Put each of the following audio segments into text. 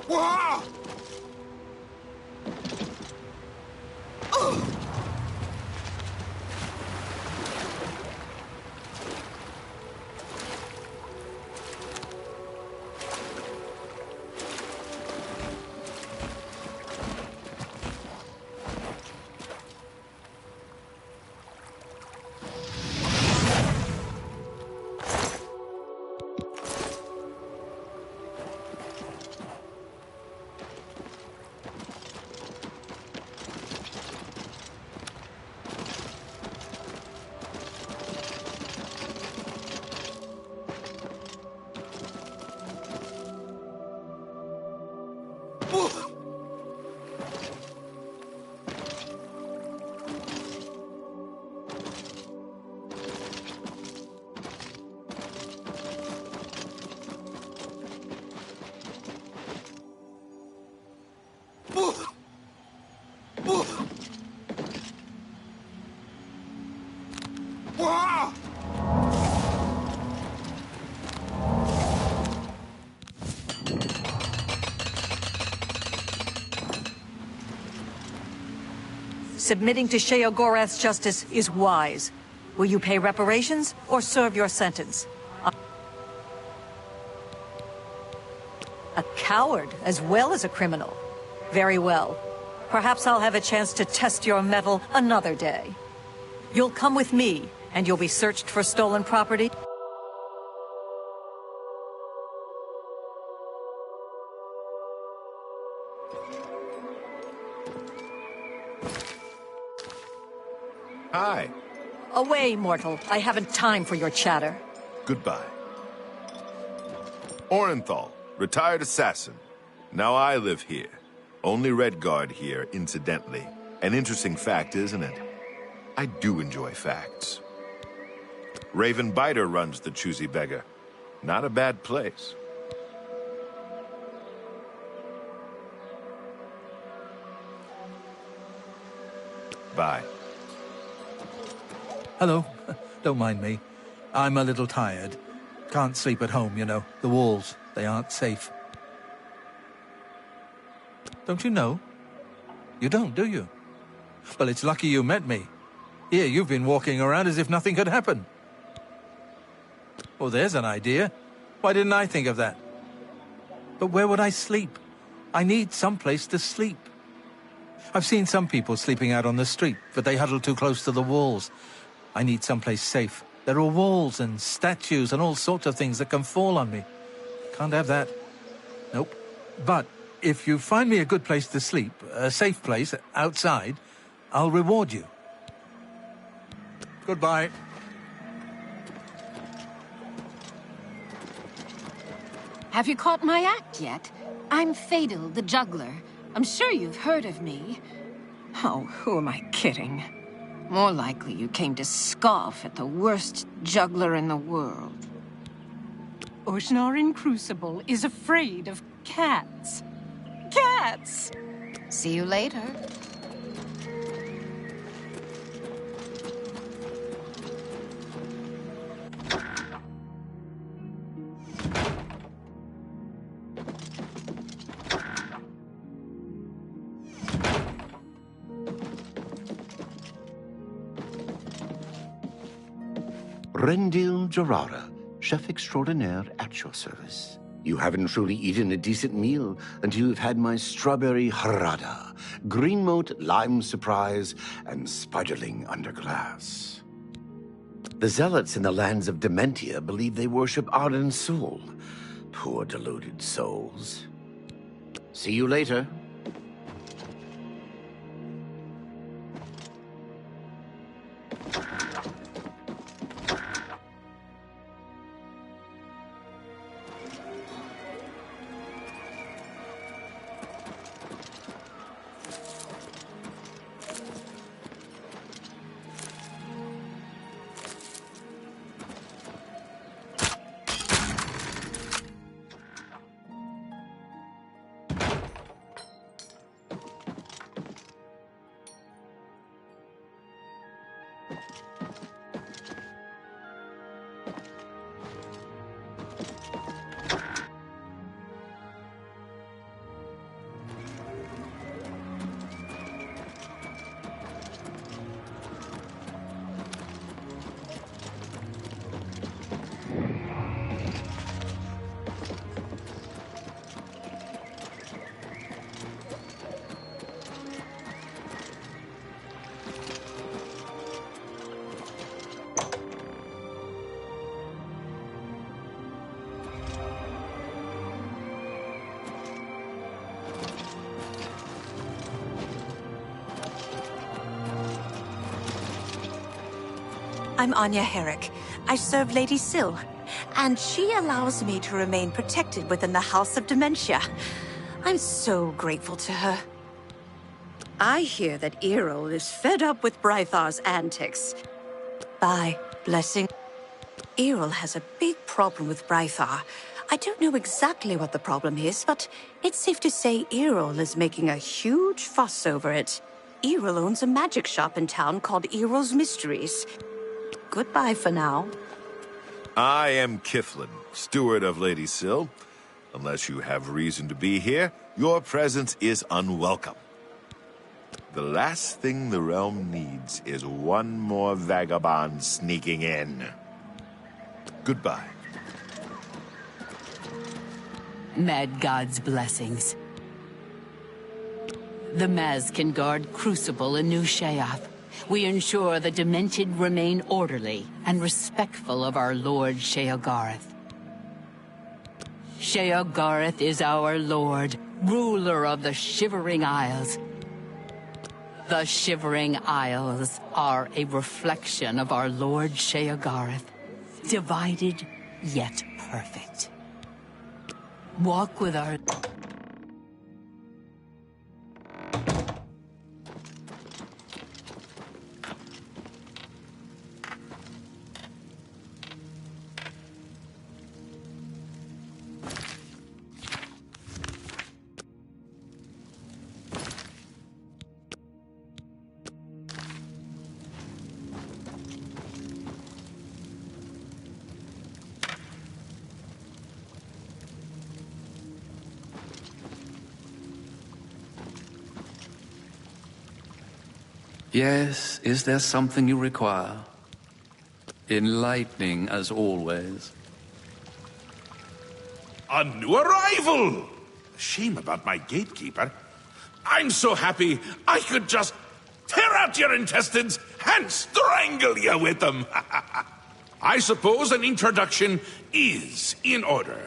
Whoa! Submitting to Sheoth's justice is wise. Will you pay reparations or serve your sentence? A coward as well as a criminal. Very well. Perhaps I'll have a chance to test your mettle another day. You'll come with me, and you'll be searched for stolen property. Hi. Away, mortal. I haven't time for your chatter. Goodbye. Orenthal, retired assassin. Now I live here. Only Red Guard here, incidentally. An interesting fact, isn't it? I do enjoy facts. Raven Biter runs the Choosy Beggar. Not a bad place. Bye. Hello. Don't mind me. I'm a little tired. Can't sleep at home, you know. The walls, they aren't safe. Don't you know? You don't, do you? Well, it's lucky you met me. Here, you've been walking around as if nothing could happen. Well, there's an idea. Why didn't I think of that? But where would I sleep? I need some place to sleep. I've seen some people sleeping out on the street, but they huddle too close to the walls. I need someplace safe. There are walls and statues and all sorts of things that can fall on me. Can't have that. Nope. But if you find me a good place to sleep, a safe place outside, I'll reward you. Goodbye. Have you caught my act yet? I'm Fadil, the juggler. I'm sure you've heard of me. Oh, who am I kidding? More likely you came to scoff at the worst juggler in the world. Oshnar in Crucible is afraid of cats. Cats! See you later. Rendil Gerara, chef extraordinaire at your service. You haven't truly eaten a decent meal until you've had my strawberry harada, green moat lime surprise, and spiderling under glass. The zealots in the lands of Dementia believe they worship Arden's soul. Poor deluded souls. See you later. I'm Anya Herrick. I serve Lady Syl, and she allows me to remain protected within the House of Dementia. I'm so grateful to her. I hear that Errol is fed up with Brythar's antics. By blessing, Errol has a big problem with Brythar. I don't know exactly what the problem is, but it's safe to say Errol is making a huge fuss over it. Errol owns a magic shop in town called Errol's Mysteries. Goodbye for now. I am Kiflin, steward of Lady Syl. Unless you have reason to be here, your presence is unwelcome. The last thing the realm needs is one more vagabond sneaking in. Goodbye. Mad God's blessings. The Maz can guard Crucible in New Sheoth. We ensure the Demented remain orderly and respectful of our Lord Sheogareth. Sheogareth is our Lord, ruler of the Shivering Isles. The Shivering Isles are a reflection of our Lord Sheogareth, divided yet perfect. Walk with our... Yes, is there something you require? Enlightening as always. A new arrival! Shame about my gatekeeper. I'm so happy I could just tear out your intestines and strangle you with them. I suppose an introduction is in order.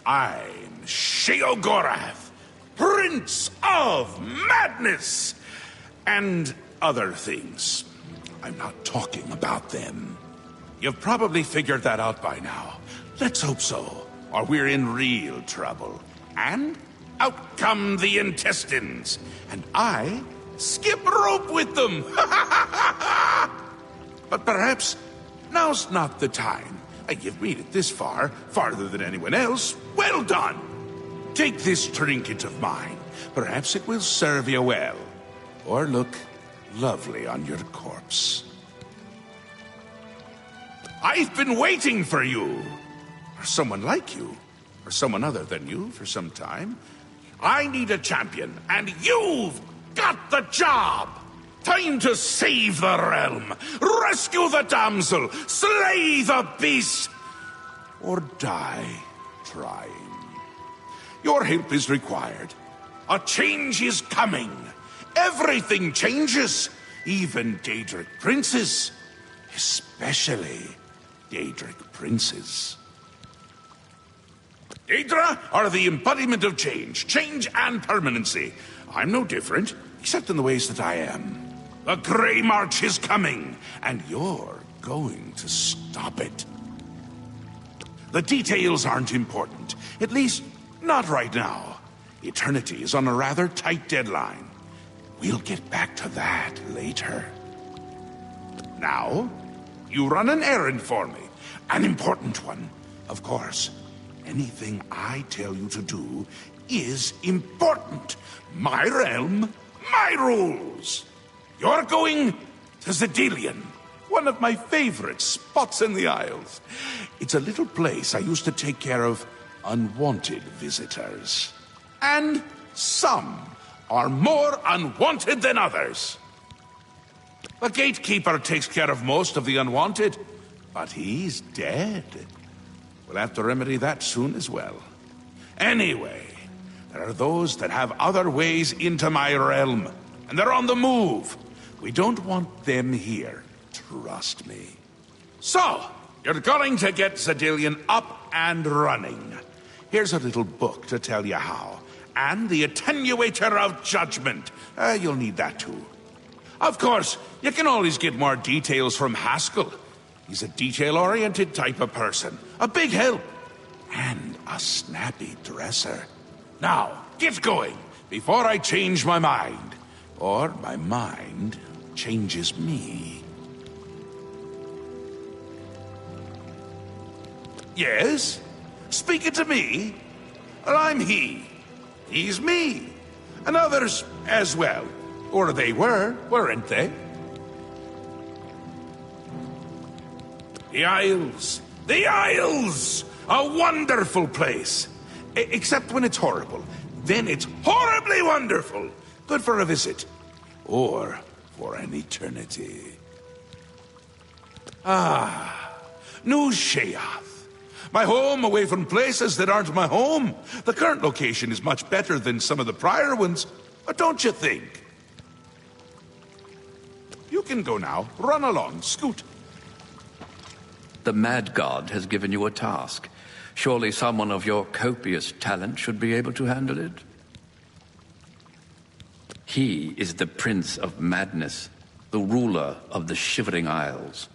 I'm Sheogorath, Prince of Madness, and other things. I'm not talking about them. You've probably figured that out by now. Let's hope so, or we're in real trouble. And out come the intestines, and I skip rope with them. But perhaps now's not the time. You've made it this far, farther than anyone else. Well done. Take this trinket of mine. Perhaps it will serve you well, or look lovely on your corpse. I've been waiting for you, or someone like you, or someone other than you for some time. I need a champion, and you've got the job! Time to save the realm, rescue the damsel, slay the beast, or die trying. Your help is required. A change is coming. Everything changes, even Daedric princes. especially Daedric princes. Daedra are the embodiment of change and permanency. I'm no different, except in the ways that I am. The Grey March is coming, and you're going to stop it. The details aren't important, at least not right now. Eternity is on a rather tight deadline. We'll get back to that later. Now, you run an errand for me. An important one, of course. Anything I tell you to do is important. My realm, my rules. You're going to Zedilian, one of my favorite spots in the Isles. It's a little place I used to take care of unwanted visitors. And some are more unwanted than others. The gatekeeper takes care of most of the unwanted, but he's dead. We'll have to remedy that soon as well. Anyway, there are those that have other ways into my realm, and they're on the move. We don't want them here, trust me. So, you're going to get Zedilian up and running. Here's a little book to tell you how. And the Attenuator of Judgment. You'll need that too. Of course, you can always get more details from Haskell. He's a detail-oriented type of person. A big help. And a snappy dresser. Now, get going, before I change my mind. Or my mind changes me. Yes? Speaking to me? Well, I'm he. He's me. And others as well. Or they weren't they? The Isles! The Isles! A wonderful place! Except when it's horrible. Then it's horribly wonderful! Good for a visit. Or for an eternity. New Sheoth. My home away from places that aren't my home. The current location is much better than some of the prior ones. Don't you think? You can go now. Run along. Scoot. The Mad God has given you a task. Surely someone of your copious talent should be able to handle it. He is the Prince of Madness, the ruler of the Shivering Isles.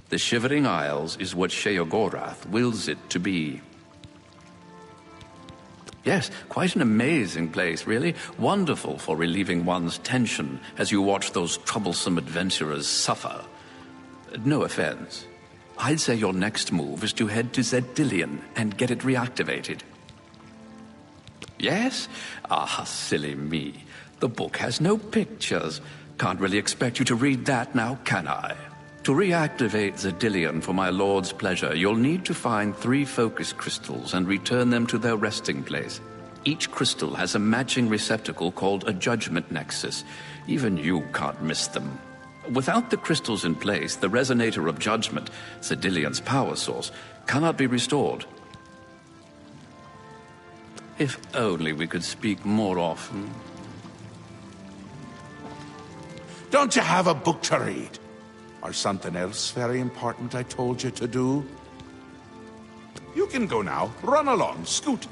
The Shivering Isles is what Sheogorath wills it to be. Yes, quite an amazing place, really. Wonderful for relieving one's tension as you watch those troublesome adventurers suffer. No offense. I'd say your next move is to head to Zedilian and get it reactivated. Yes? Ah, silly me. The book has no pictures. Can't really expect you to read that now, can I? To reactivate Zedilian for my lord's pleasure, you'll need to find 3 focus crystals and return them to their resting place. Each crystal has a matching receptacle called a judgment nexus. Even you can't miss them. Without the crystals in place, the resonator of judgment, Zedilian's power source, cannot be restored. If only we could speak more often. Don't you have a book to read? Or something else very important I told you to do? You can go now. Run along. Scoot.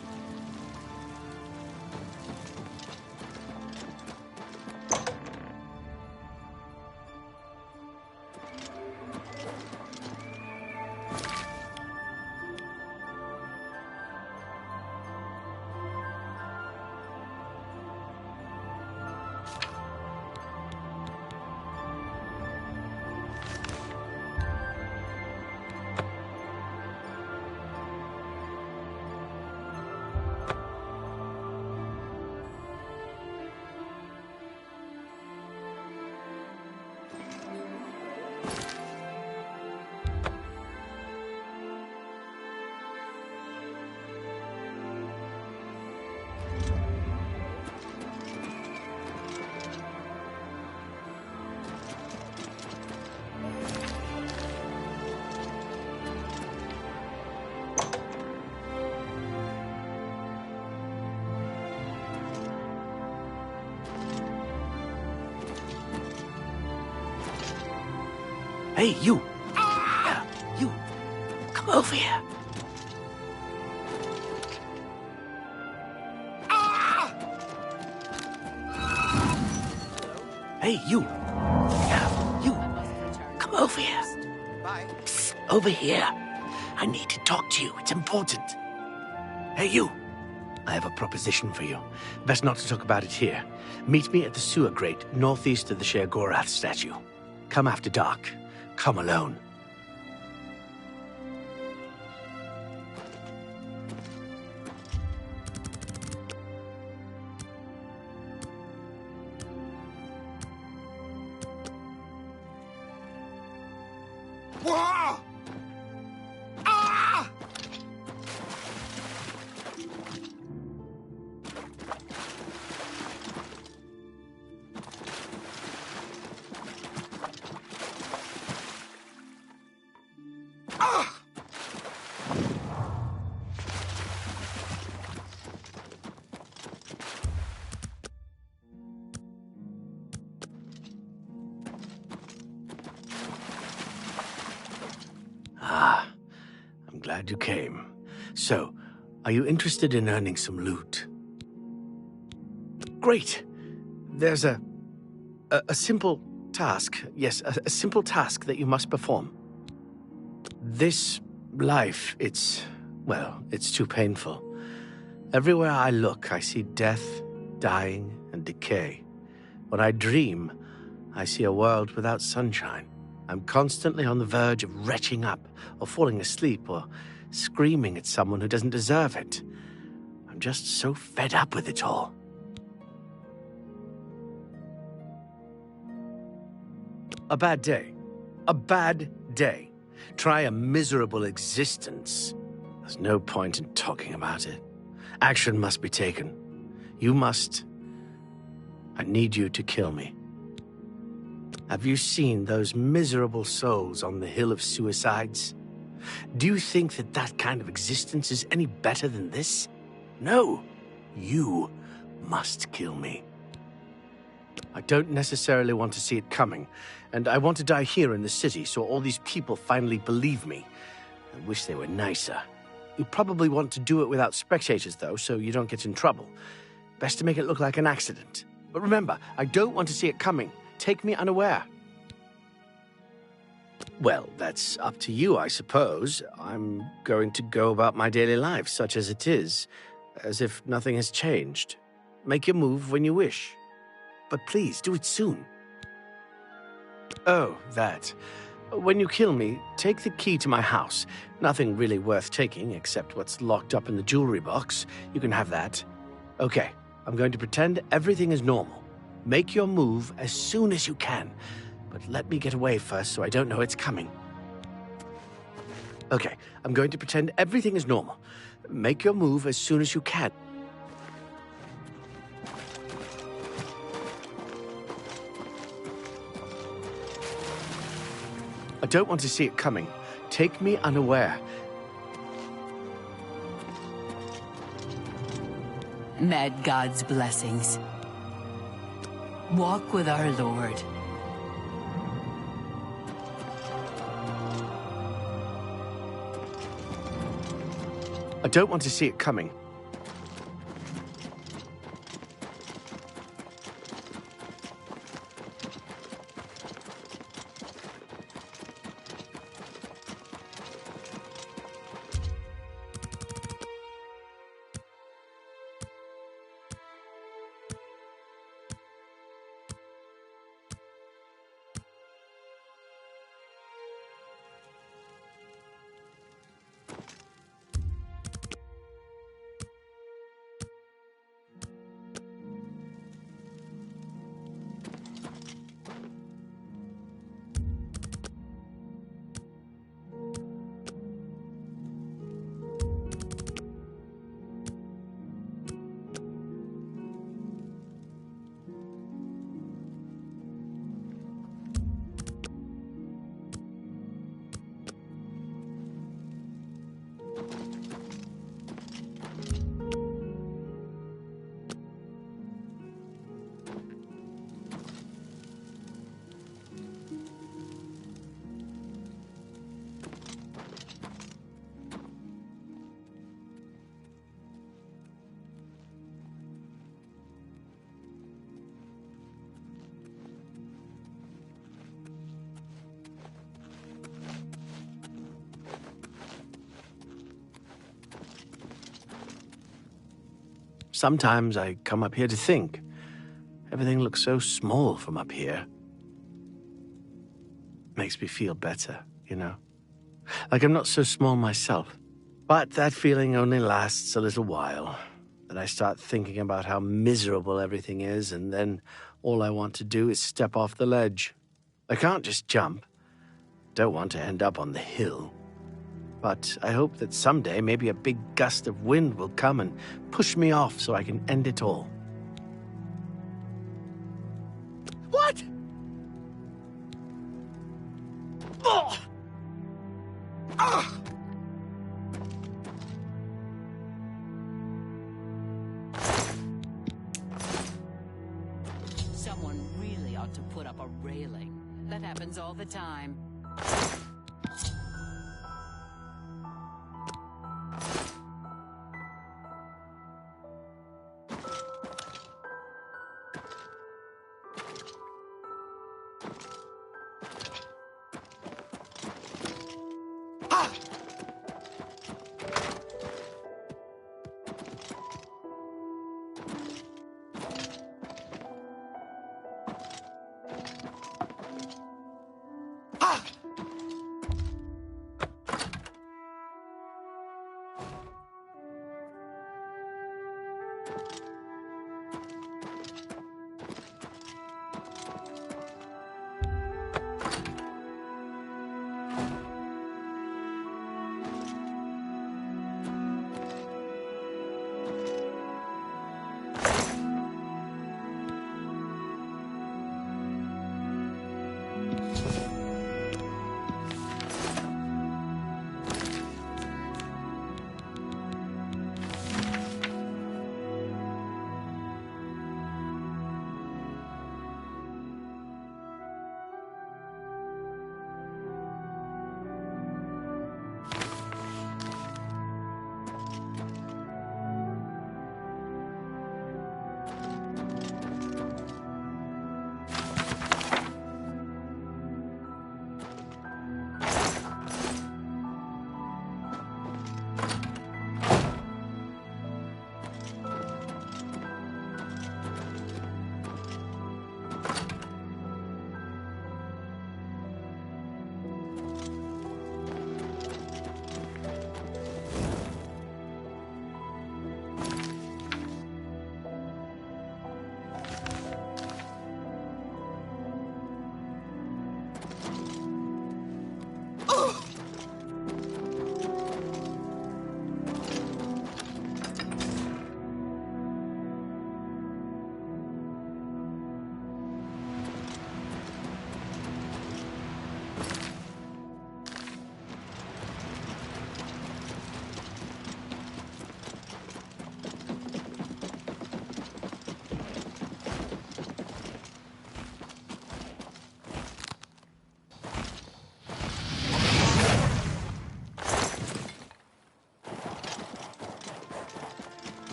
Hey, you! You! Come over here! Hey, you! You! Come over here! Psst, over here! I need to talk to you. It's important. Hey, you! I have a proposition for you. Best not to talk about it here. Meet me at the sewer grate, northeast of the Sheoth statue. Come after dark. Come alone. Wah! Ah! I'm glad you came. So, are you interested in earning some loot? Great! There's a simple task. Yes, a simple task that you must perform. This life, it's too painful. Everywhere I look, I see death, dying, and decay. When I dream, I see a world without sunshine. I'm constantly on the verge of retching up, or falling asleep, or screaming at someone who doesn't deserve it. I'm just so fed up with it all. A bad day. A bad day. Try a miserable existence. There's no point in talking about it. Action must be taken. I need you to kill me. Have you seen those miserable souls on the Hill of Suicides? Do you think that that kind of existence is any better than this? No. You must kill me. I don't necessarily want to see it coming, and I want to die here in the city so all these people finally believe me. I wish they were nicer. You probably want to do it without spectators, though, so you don't get in trouble. Best to make it look like an accident. But remember, I don't want to see it coming. Take me unaware. Well, that's up to you, I suppose. I'm going to go about my daily life, such as it is, as if nothing has changed. Make your move when you wish. But please, do it soon. Oh, that. When you kill me, take the key to my house. Nothing really worth taking, except what's locked up in the jewelry box. You can have that. Okay, I'm going to pretend everything is normal. Make your move as soon as you can, but let me get away first so I don't know it's coming. Okay, I'm going to pretend everything is normal. Make your move as soon as you can. I don't want to see it coming. Take me unaware. Mad God's blessings. Walk with our Lord. I don't want to see it coming. Sometimes I come up here to think. Everything looks so small from up here. Makes me feel better, you know? Like I'm not so small myself. But that feeling only lasts a little while. Then I start thinking about how miserable everything is, and then all I want to do is step off the ledge. I can't just jump. Don't want to end up on the hill. But I hope that someday maybe a big gust of wind will come and push me off so I can end it all. What? Oh! Ah! Someone really ought to put up a railing. That happens all the time.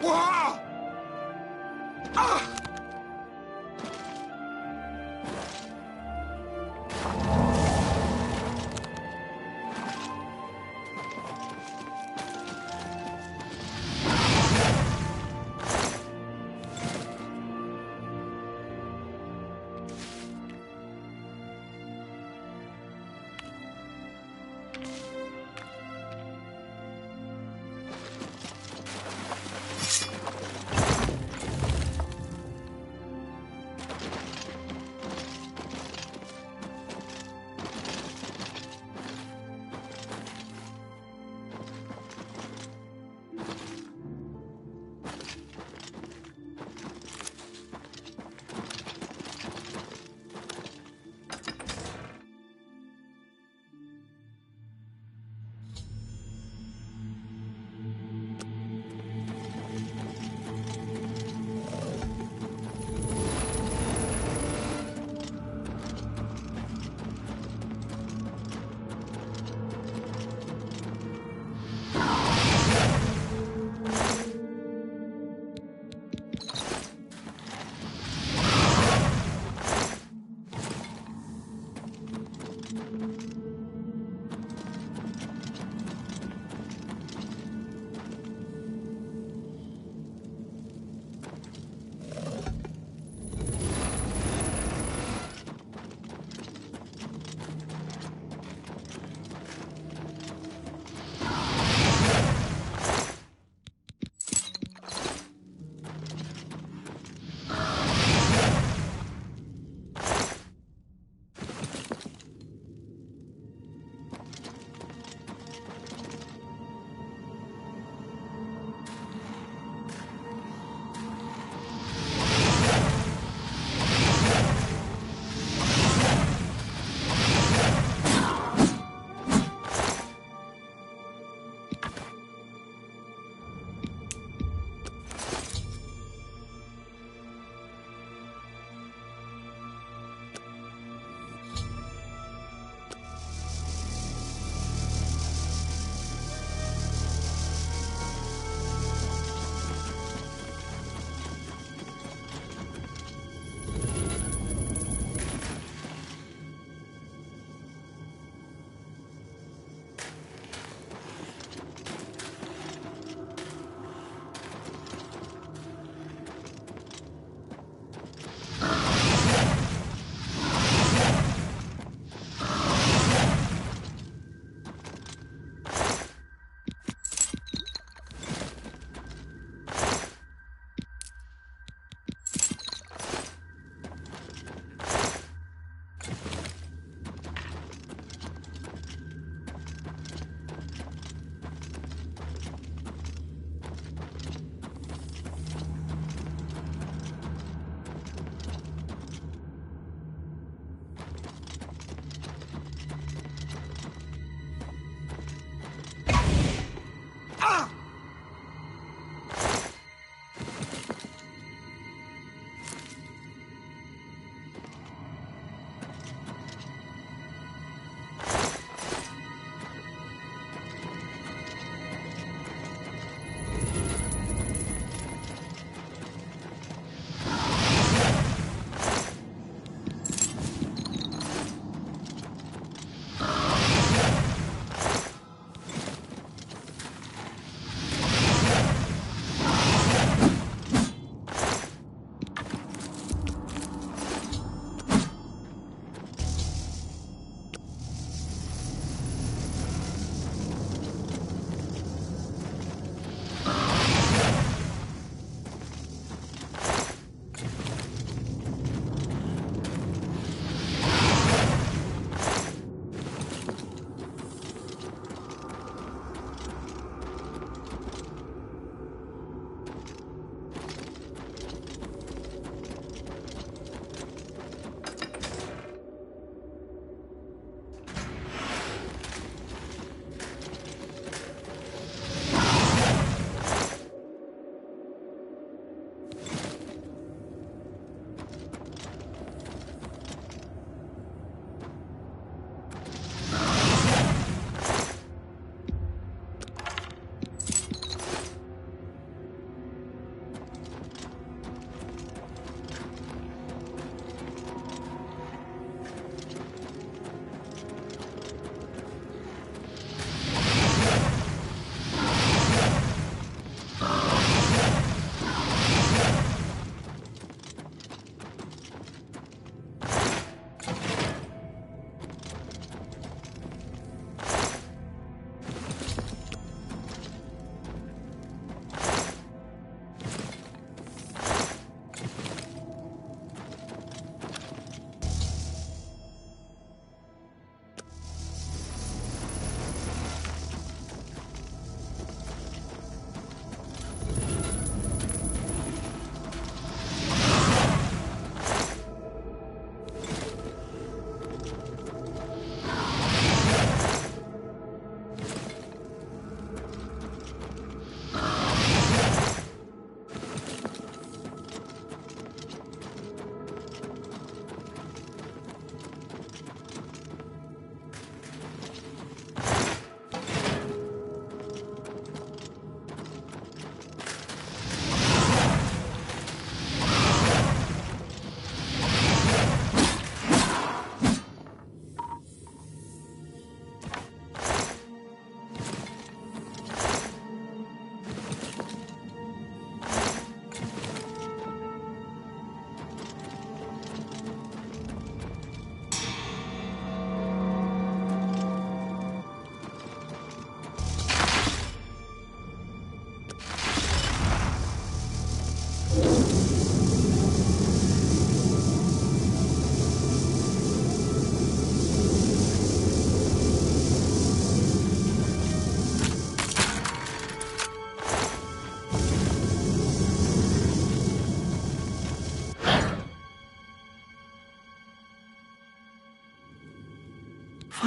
Wah! Ah!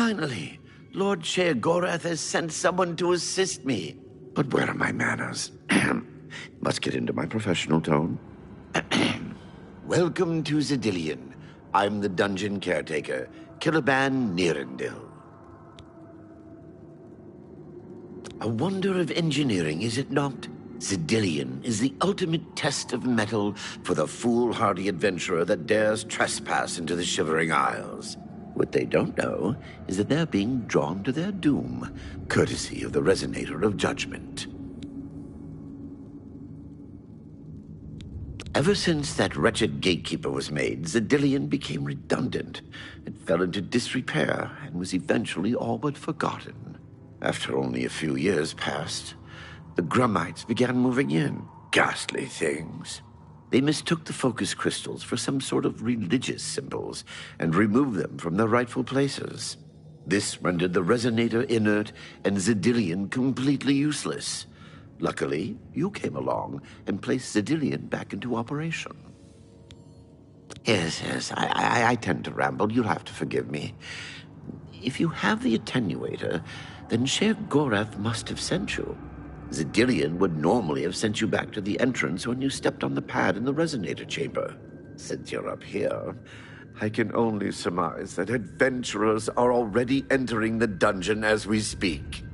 Finally, Lord Sheoth has sent someone to assist me. But where are my manners? Must get into my professional tone. Welcome to Zedillion. I'm the dungeon caretaker, Killaban Nirendil. A wonder of engineering, is it not? Zedillion is the ultimate test of mettle for the foolhardy adventurer that dares trespass into the Shivering Isles. What they don't know is that they're being drawn to their doom, courtesy of the Resonator of Judgment. Ever since that wretched gatekeeper was made, Zedillion became redundant. It fell into disrepair and was eventually all but forgotten. After only a few years passed, the Grummites began moving in. Ghastly things. They mistook the focus crystals for some sort of religious symbols and removed them from their rightful places. This rendered the Resonator inert and Zedillion completely useless. Luckily, you came along and placed Zedillion back into operation. Yes, I tend to ramble. You'll have to forgive me. If you have the attenuator, then Sheoth must have sent you. Zedillion would normally have sent you back to the entrance when you stepped on the pad in the Resonator chamber. Since you're up here, I can only surmise that adventurers are already entering the dungeon as we speak.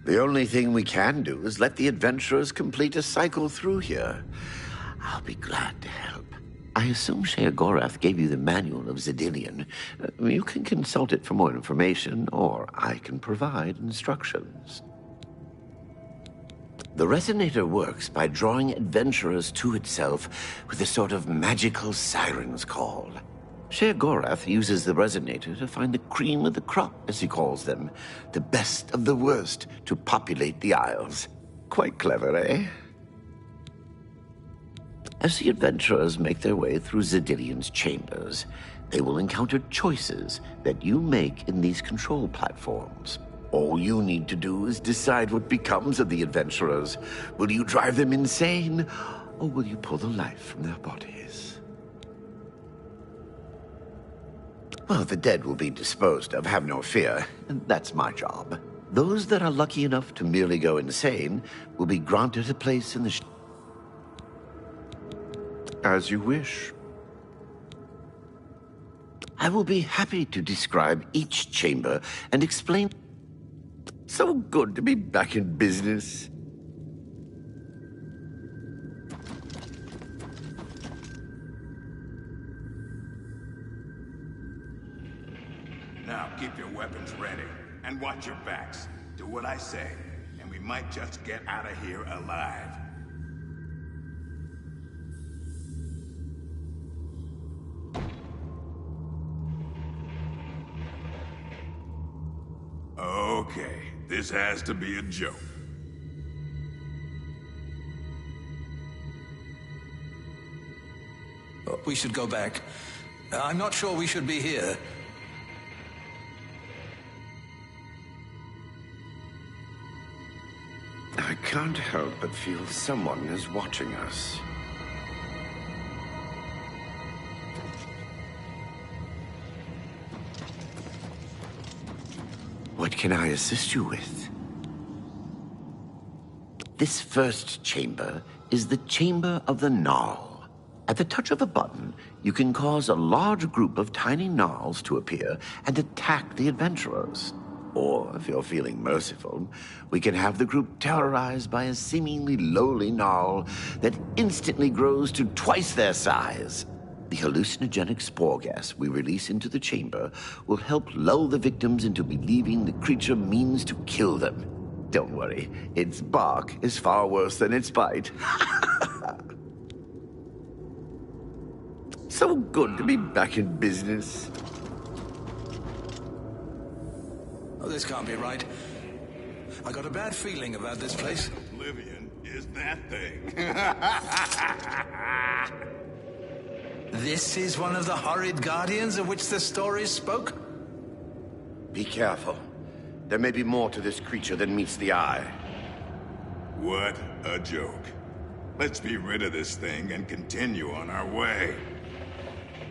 The only thing we can do is let the adventurers complete a cycle through here. I'll be glad to help. I assume Sheoth gave you the manual of Zedillion. You can consult it for more information, or I can provide instructions. The Resonator works by drawing adventurers to itself with a sort of magical siren's call. Sheoth uses the Resonator to find the cream of the crop, as he calls them, the best of the worst, to populate the Isles. Quite clever, eh? As the adventurers make their way through Zedillion's chambers, they will encounter choices that you make in these control platforms. All you need to do is decide what becomes of the adventurers. Will you drive them insane, or will you pull the life from their bodies? Well, the dead will be disposed of, have no fear. That's my job. Those that are lucky enough to merely go insane will be granted a place in the As you wish. I will be happy to describe each chamber and explain. So good to be back in business. Now keep your weapons ready and watch your backs. Do what I say, and we might just get out of here alive. Okay, this has to be a joke. Oh, we should go back. I'm not sure we should be here. I can't help but feel someone is watching us. What can I assist you with? This first chamber is the Chamber of the Gnarl. At the touch of a button, you can cause a large group of tiny gnarls to appear and attack the adventurers. Or, if you're feeling merciful, we can have the group terrorized by a seemingly lowly gnarl that instantly grows to twice their size. The hallucinogenic spore gas we release into the chamber will help lull the victims into believing the creature means to kill them. Don't worry, its bark is far worse than its bite. So good to be back in business. Oh, this can't be right. I got a bad feeling about this place. Oblivion is that thing. This is one of the horrid guardians of which the stories spoke? Be careful. There may be more to this creature than meets the eye. What a joke. Let's be rid of this thing and continue on our way.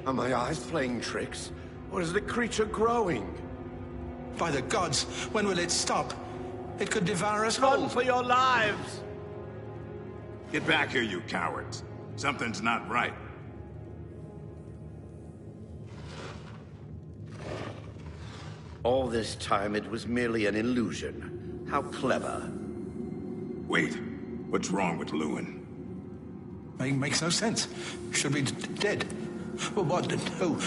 Are my eyes playing tricks? Or is the creature growing? By the gods, when will it stop? It could devour us Run whole. for your lives! Get back here, you cowards. Something's not right. All this time it was merely an illusion. How clever. Wait, what's wrong with Lewin? Makes no sense. Should be dead. Well, what? Who?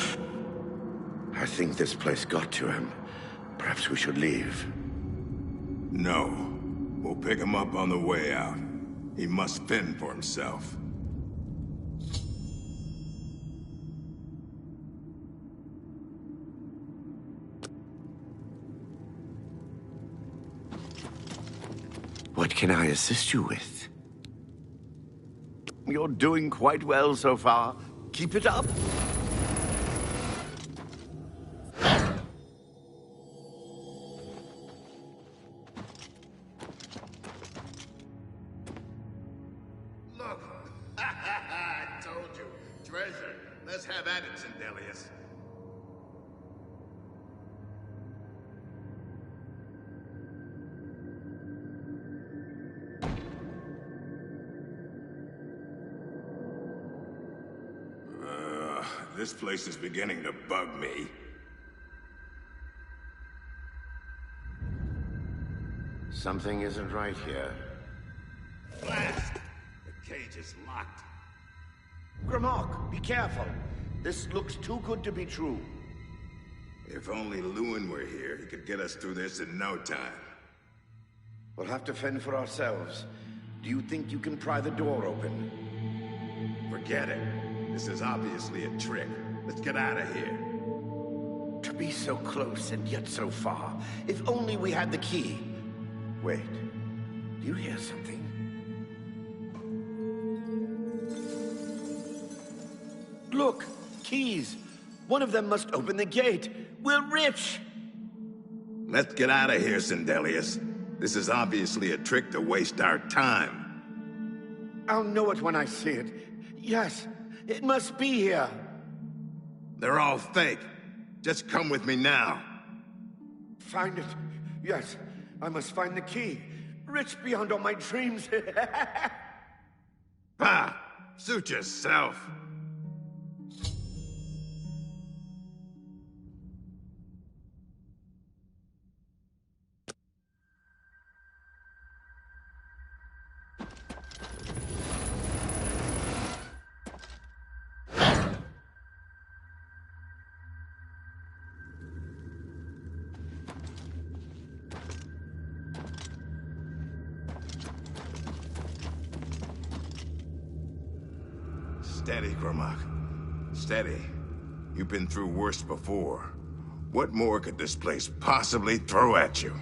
I think this place got to him. Perhaps we should leave. No. We'll pick him up on the way out. He must fend for himself. What can I assist you with? You're doing quite well so far. Keep it up. Look! I told you. Treasure. Let's have at it, Sindelius. This place is beginning to bug me. Something isn't right here. Blast! The cage is locked. Grimok, be careful. This looks too good to be true. If only Lewin were here, he could get us through this in no time. We'll have to fend for ourselves. Do you think you can pry the door open? Forget it. This is obviously a trick. Let's get out of here. To be so close and yet so far. If only we had the key. Wait. Do you hear something? Look! Keys! One of them must open the gate. We're rich! Let's get out of here, Sindelius. This is obviously a trick to waste our time. I'll know it when I see it. Yes, it must be here. They're all fake. Just come with me now. Find it. Yes, I must find the key. Rich beyond all my dreams. Ha! Suit yourself. Steady, Grimok. Steady. You've been through worse before. What more could this place possibly throw at you?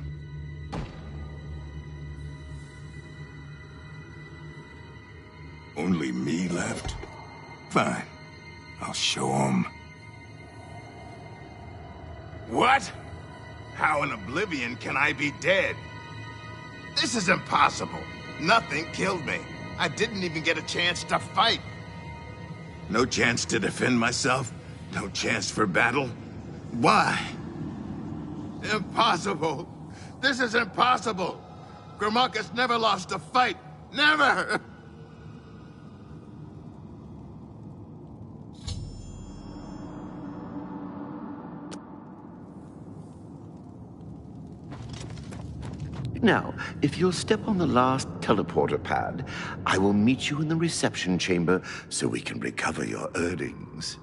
Only me left? Fine. I'll show 'em. What? How in Oblivion can I be dead? This is impossible. Nothing killed me. I didn't even get a chance to fight. No chance to defend myself? No chance for battle? Why? Impossible! This is impossible! Grimok has never lost a fight! Never! Now, if you'll step on the last teleporter pad, I will meet you in the reception chamber so we can recover your earnings.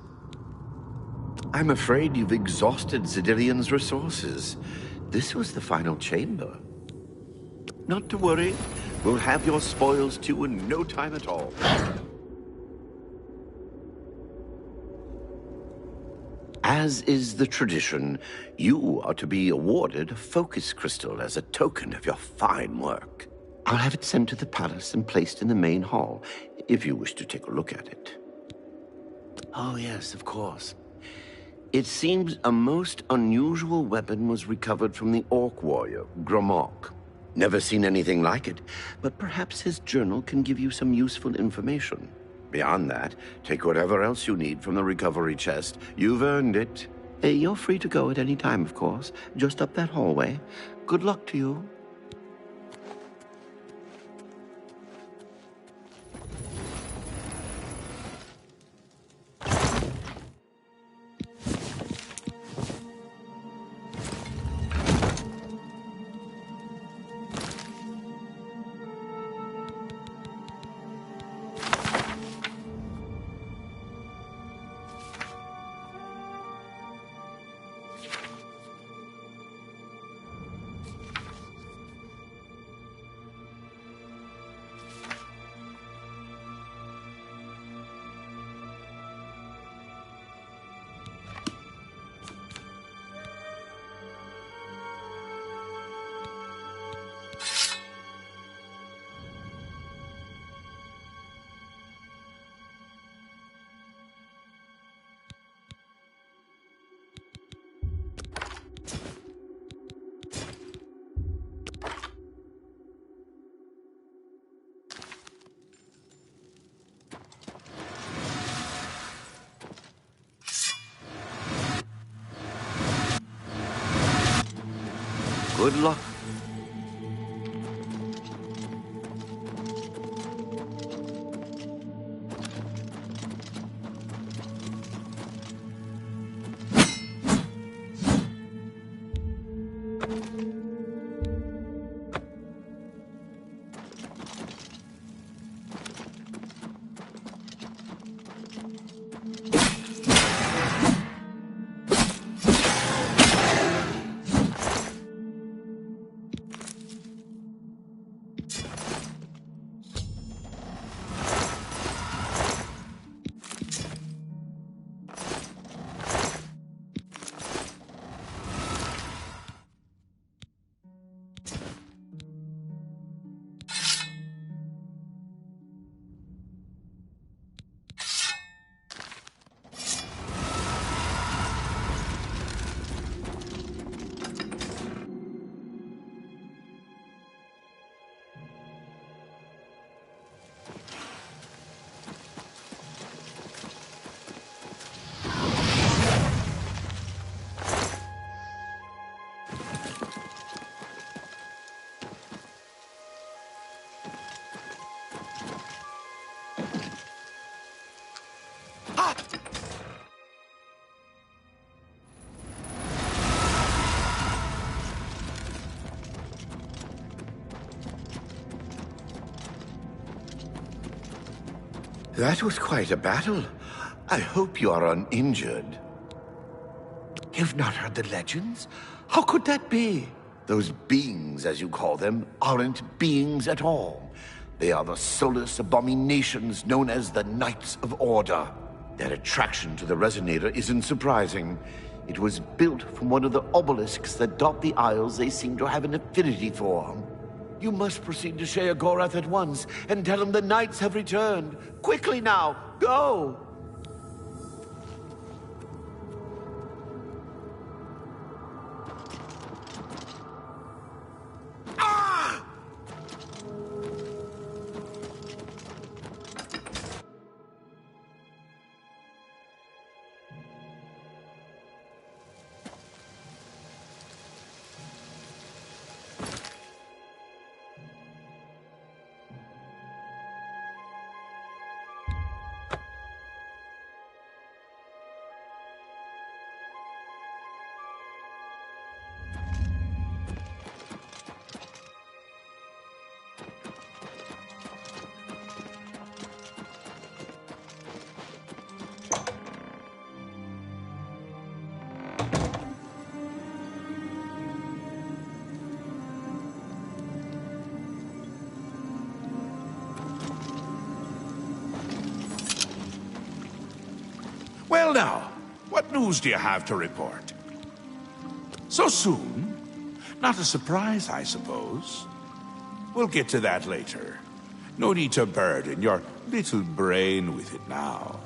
I'm afraid you've exhausted Xedilian's resources. This was the final chamber. Not to worry, we'll have your spoils too in no time at all. As is the tradition, you are to be awarded a focus crystal as a token of your fine work. I'll have it sent to the palace and placed in the main hall, if you wish to take a look at it. Oh yes, of course. It seems a most unusual weapon was recovered from the orc warrior, Grimok. Never seen anything like it, but perhaps his journal can give you some useful information. Beyond that, take whatever else you need from the recovery chest. You've earned it. You're free to go at any time, of course. Just up that hallway. Good luck to you. Good luck. That was quite a battle. I hope you are uninjured. You've not heard the legends? How could that be? Those beings, as you call them, aren't beings at all. They are the soulless abominations known as the Knights of Order. Their attraction to the Resonator isn't surprising. It was built from one of the obelisks that dot the isles they seem to have an affinity for. You must proceed to Sheoth at once and tell him the Knights have returned. Quickly now, go! Well now, what news do you have to report? So soon? Not a surprise, I suppose. We'll get to that later. No need to burden your little brain with it now.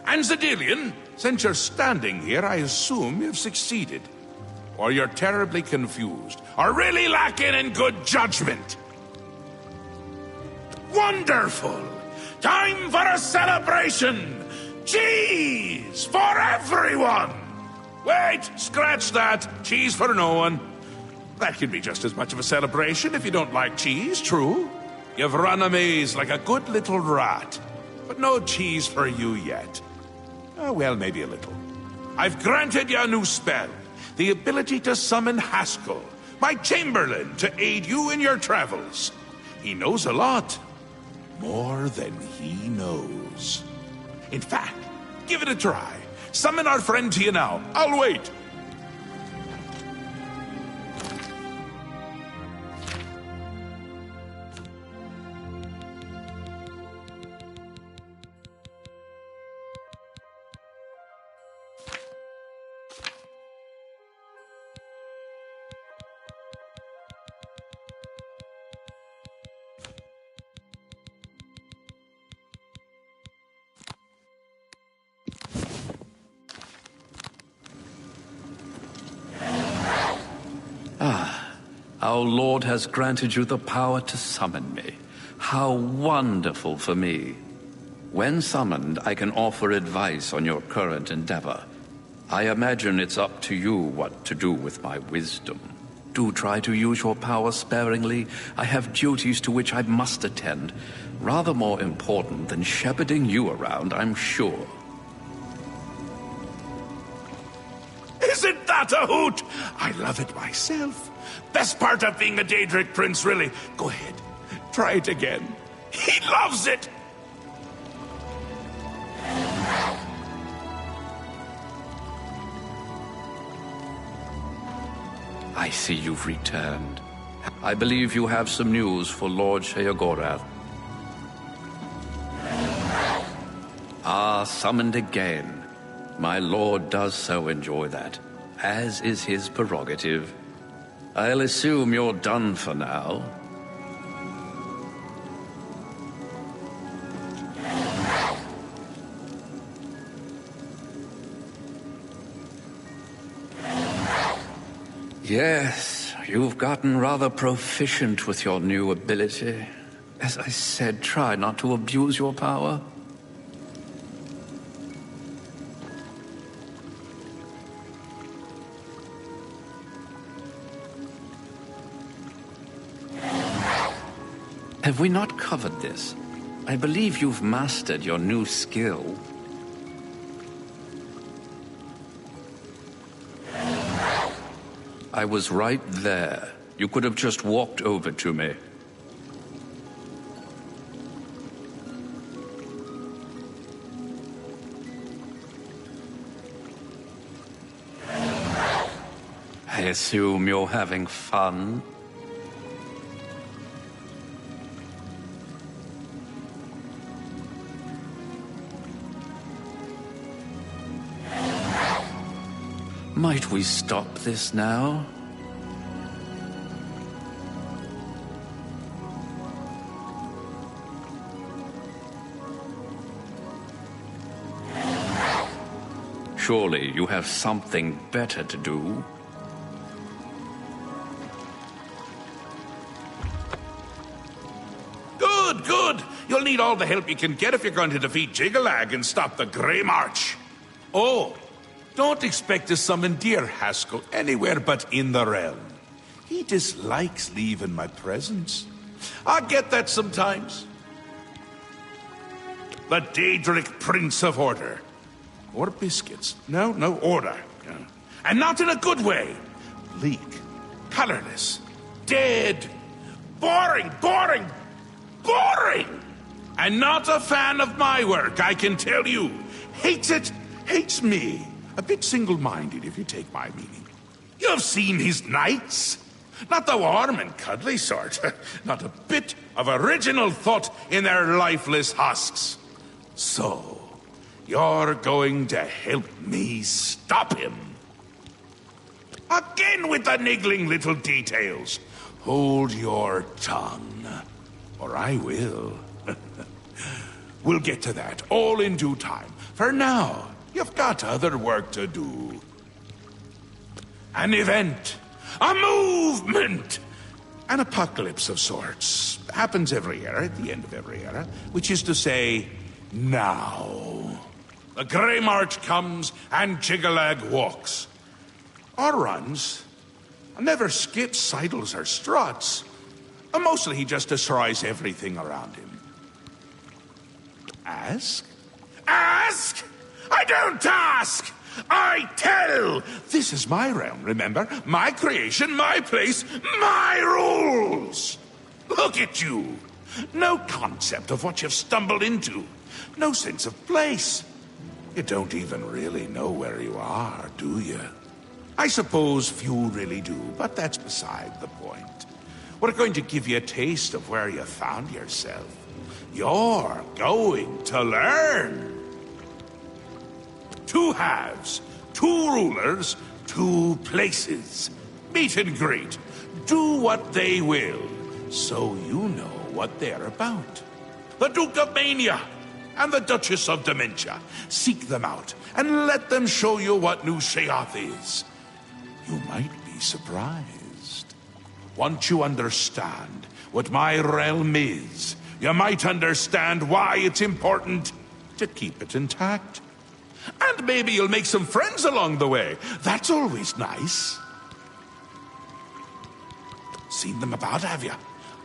And Zedilian, since you're standing here, I assume you've succeeded. Or you're terribly confused, or really lacking in good judgment. Wonderful! Time for a celebration! Cheese for everyone! Wait! Scratch that! Cheese for no one. That can be just as much of a celebration if you don't like cheese, true. You've run a maze like a good little rat. But no cheese for you yet. Well, maybe a little. I've granted you a new spell. The ability to summon Haskell, my Chamberlain, to aid you in your travels. He knows a lot. More than he knows. In fact, give it a try. Summon our friend to you now. I'll wait. Our Lord has granted you the power to summon me. How wonderful for me. When summoned, I can offer advice on your current endeavor. I imagine it's up to you what to do with my wisdom. Do try to use your power sparingly. I have duties to which I must attend. Rather more important than shepherding you around, I'm sure. Isn't that a hoot? I love it myself. Best part of being a Daedric prince, really. Go ahead. Try it again. He loves it! I see you've returned. I believe you have some news for Lord Sheogorath. Ah, summoned again. My lord does so enjoy that, as is his prerogative. I'll assume you're done for now. Yes, you've gotten rather proficient with your new ability. As I said, try not to abuse your power. Have we not covered this? I believe you've mastered your new skill. I was right there. You could have just walked over to me. I assume you're having fun? Might we stop this now? Surely you have something better to do. Good, good. You'll need all the help you can get if you're going to defeat Jiggalag and stop the Grey March. Oh, don't expect to summon dear Haskell anywhere but in the realm. He dislikes leaving my presence. I get that sometimes. The Daedric Prince of Order. Or biscuits. No, order. And not in a good way. Bleak, colorless, dead, boring! And not a fan of my work, I can tell you. Hates it, hates me. A bit single-minded, if you take my meaning. You've seen his knights. Not the warm and cuddly sort. Not a bit of original thought in their lifeless husks. So, you're going to help me stop him. Again with the niggling little details. Hold your tongue, or I will. We'll get to that, all in due time. For now, you've got other work to do. An event. A movement. An apocalypse of sorts. Happens every era, at the end of every era. Which is to say, now. The Grey March comes and Jiggalag walks. or runs. Never skips, sidles, or struts. Mostly he just destroys everything around him. Ask? Ask? I don't ask! I tell! This is my realm, remember? My creation, my place, my rules! Look at you! No concept of what you've stumbled into. No sense of place. You don't even really know where you are, do you? I suppose few really do, but that's beside the point. We're going to give you a taste of where you found yourself. You're going to learn. 2 halves, 2 rulers, 2 places. Meet and greet. Do what they will, so you know what they're about. The Duke of Mania and the Duchess of Dementia. Seek them out and let them show you what new Sheoth is. You might be surprised. Once you understand what my realm is, you might understand why it's important to keep it intact. And maybe you'll make some friends along the way. That's always nice. Seen them about, have you?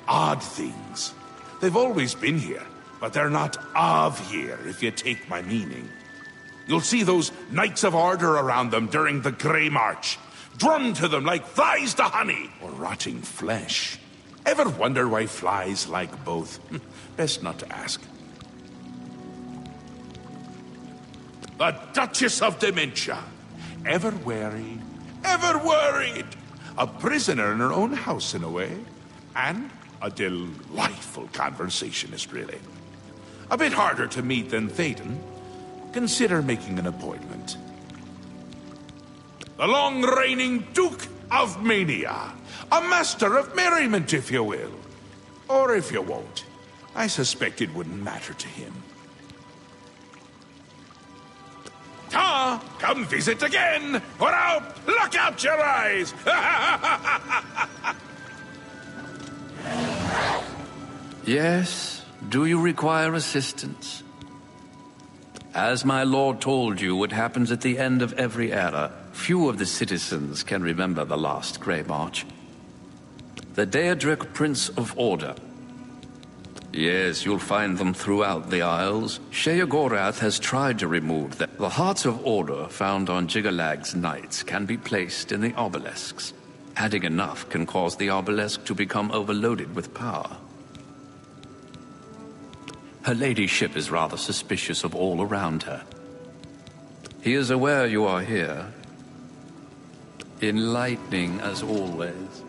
Odd things. They've always been here, but they're not of here, if you take my meaning. You'll see those Knights of Order around them during the Grey March. Drum to them like flies to honey, or rotting flesh. Ever wonder why flies like both? Best not to ask. The Duchess of Dementia. Ever wary, ever worried. A prisoner in her own house, in a way. And a delightful conversationist, really. A bit harder to meet than Théoden. Consider making an appointment. The long-reigning Duke of Mania. A master of merriment, if you will. Or if you won't. I suspect it wouldn't matter to him. Come visit again, or I'll pluck out your eyes! Yes? Do you require assistance? As my lord told you, what happens at the end of every era, few of the citizens can remember the last Grey March. The Daedric Prince of Order. Yes, you'll find them throughout the Isles. Sheogorath has tried to remove them. The Hearts of Order found on Jiggalag's Knights can be placed in the obelisks. Adding enough can cause the obelisk to become overloaded with power. Her ladyship is rather suspicious of all around her. He is aware you are here. Enlightening as always.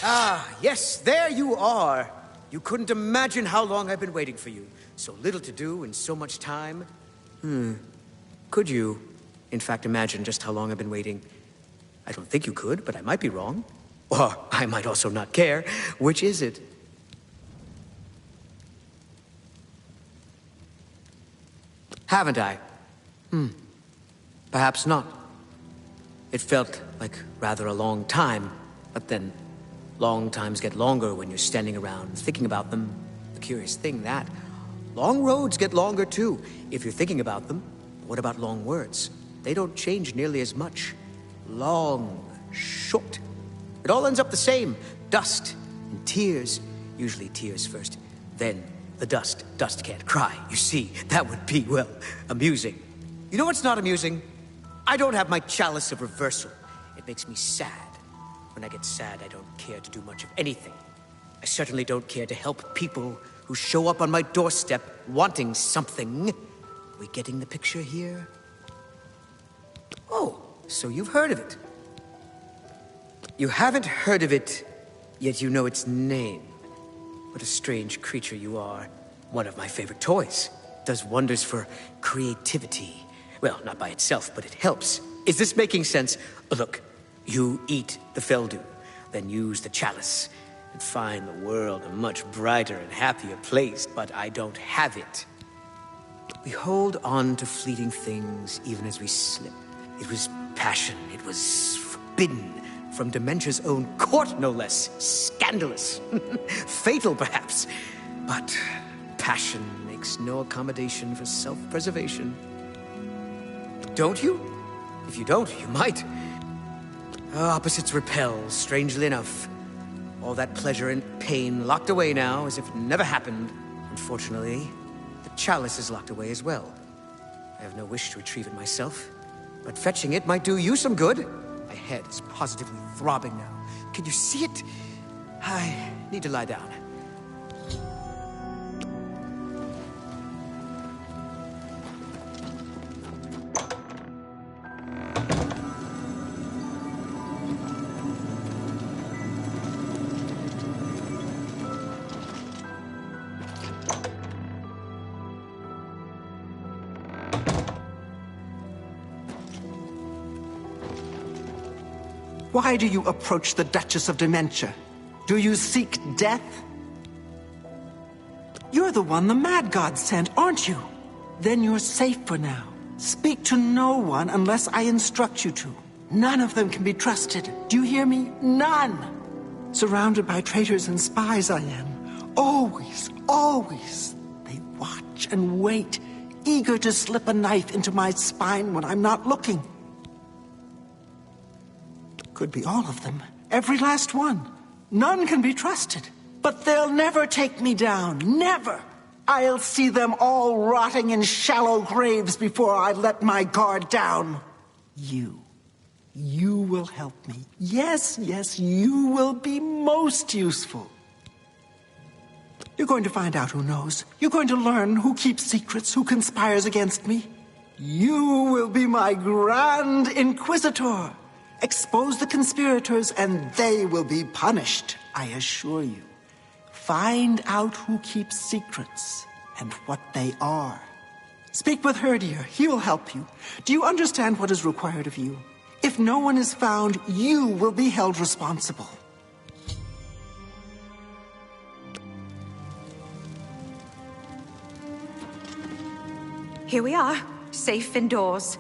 Ah, yes, there you are. You couldn't imagine how long I've been waiting for you. So little to do and so much time. Could you, in fact, imagine just how long I've been waiting? I don't think you could, but I might be wrong. Or I might also not care. Which is it? Haven't I? Perhaps not. It felt like rather a long time, but then long times get longer when you're standing around thinking about them. The curious thing that long roads get longer too, if you're thinking about them. What about long words? They don't change nearly as much. Long, short. It all ends up the same. Dust and tears. Usually tears first, then the dust. Dust can't cry, you see. That would be, well, amusing. You know what's not amusing? I don't have my chalice of reversal. It makes me sad. When I get sad, I don't care to do much of anything. I certainly don't care to help people who show up on my doorstep wanting something. Are we getting the picture here? So you've heard of it. You haven't heard of it, yet you know its name. What a strange creature you are. One of my favorite toys. Does wonders for creativity. Well, not by itself, but it helps. Is this making sense? Look, you eat the Feldu, then use the chalice, and find the world a much brighter and happier place, but I don't have it. We hold on to fleeting things even as we slip. It was passion, it was forbidden, from Dementia's own court, no less. Scandalous. Fatal, perhaps. But passion makes no accommodation for self-preservation. Don't you? If you don't, you might. Opposites repel, strangely enough. All that pleasure and pain locked away now, as if it never happened. Unfortunately, the chalice is locked away as well. I have no wish to retrieve it myself, but fetching it might do you some good. My head is positively throbbing now. Can you see it? I need to lie down. Why do you approach the Duchess of Dementia? Do you seek death? You're the one the Mad God sent, aren't you? Then you're safe for now. Speak to no one unless I instruct you to. None of them can be trusted. Do you hear me? None! Surrounded by traitors and spies I am. Always, always. They watch and wait, eager to slip a knife into my spine when I'm not looking. Could be all of them. Every last one. None can be trusted. But they'll never take me down. Never! I'll see them all rotting in shallow graves before I let my guard down. You. You will help me. Yes, yes, you will be most useful. You're going to find out who knows. You're going to learn who keeps secrets, who conspires against me. You will be my Grand Inquisitor. Expose the conspirators and they will be punished, I assure you. Find out who keeps secrets and what they are. Speak with Herdier. He will help you. Do you understand what is required of you? If no one is found, you will be held responsible. Here we are, safe indoors.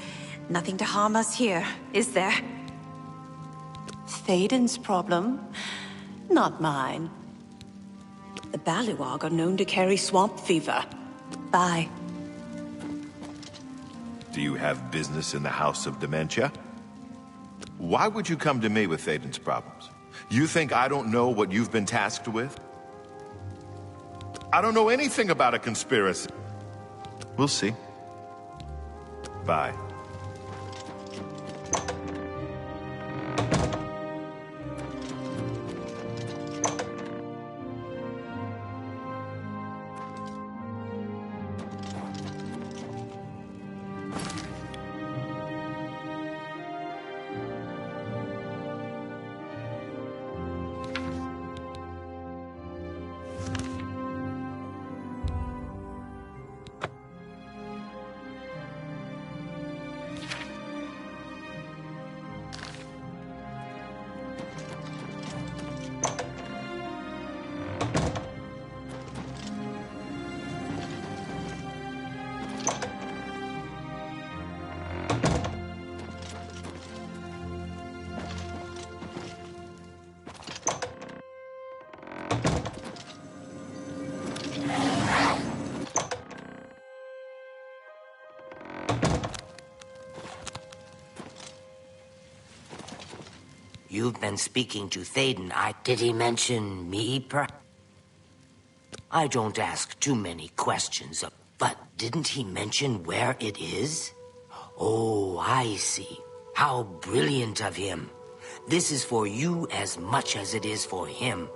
Nothing to harm us here, is there? Thaden's problem, not mine. The Balliwag are known to carry swamp fever. Bye. Do you have business in the House of Dementia? Why would you come to me with Thaden's problems? You think I don't know what you've been tasked with? I don't know anything about a conspiracy. We'll see. Bye. You've been speaking to Thaden. Did he mention me, I don't ask too many questions, but didn't he mention where it is? Oh, I see. How brilliant of him. This is for you as much as it is for him.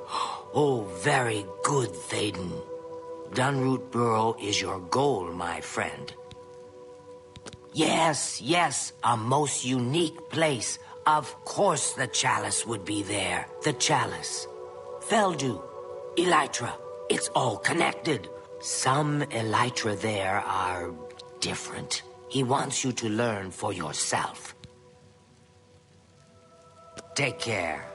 Oh, very good, Thaden. Dunroot Burrow is your goal, my friend. Yes, yes, a most unique place. Of course the chalice would be there. The chalice. Feldu. Elytra. It's all connected. Some Elytra there are different. He wants you to learn for yourself. Take care.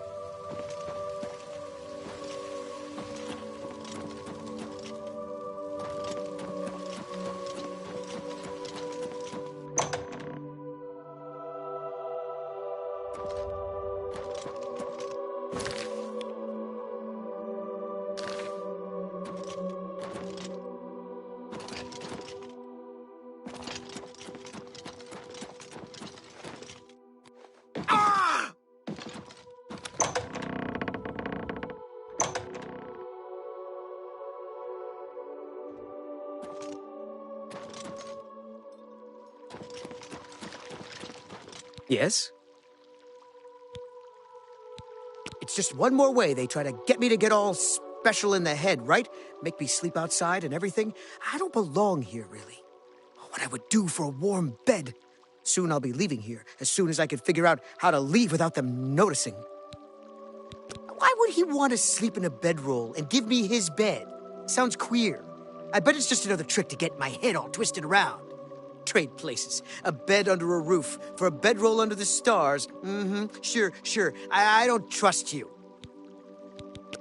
Yes? It's just one more way they try to get me to get all special in the head, right? Make me sleep outside and everything. I don't belong here, really. What I would do for a warm bed. Soon I'll be leaving here, as soon as I can figure out how to leave without them noticing. Why would he want to sleep in a bedroll and give me his bed? Sounds queer. I bet it's just another trick to get my head all twisted around. Trade places. A bed under a roof for a bedroll under the stars. Sure. I don't trust you.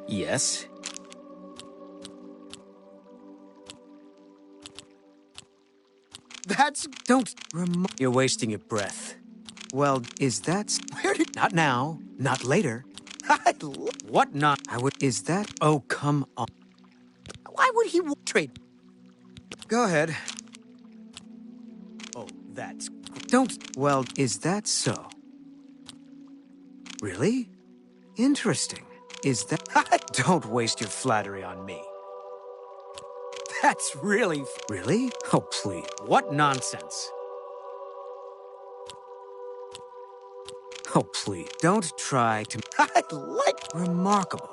Yes? You're wasting your breath. Well, is that... Not now. Not later. What not? Is that... Oh, come on. Why would he trade? Go ahead. Oh, that's... Well, is that so? Really? Interesting. Is that... Don't waste your flattery on me. That's really... Really? Oh, please. What nonsense. Oh, please. Don't try to... Remarkable.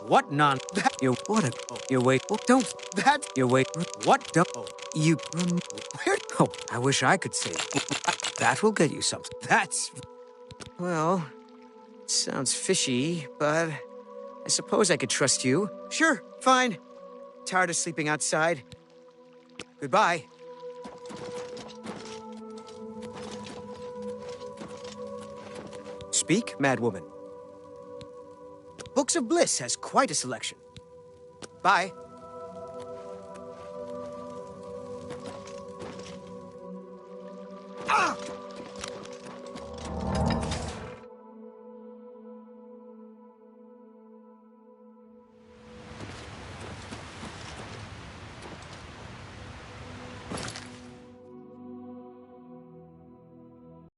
What non... You... What a... Oh, you wait... Oh, don't... That... You wait... What... Don't... Oh, you... Where... Oh, I wish I could say... That will get you something. That's... Well... Sounds fishy, but... I suppose I could trust you. Sure, fine. Tired of sleeping outside. Goodbye. Speak, madwoman. Books of Bliss has quite a selection. Bye. Ah!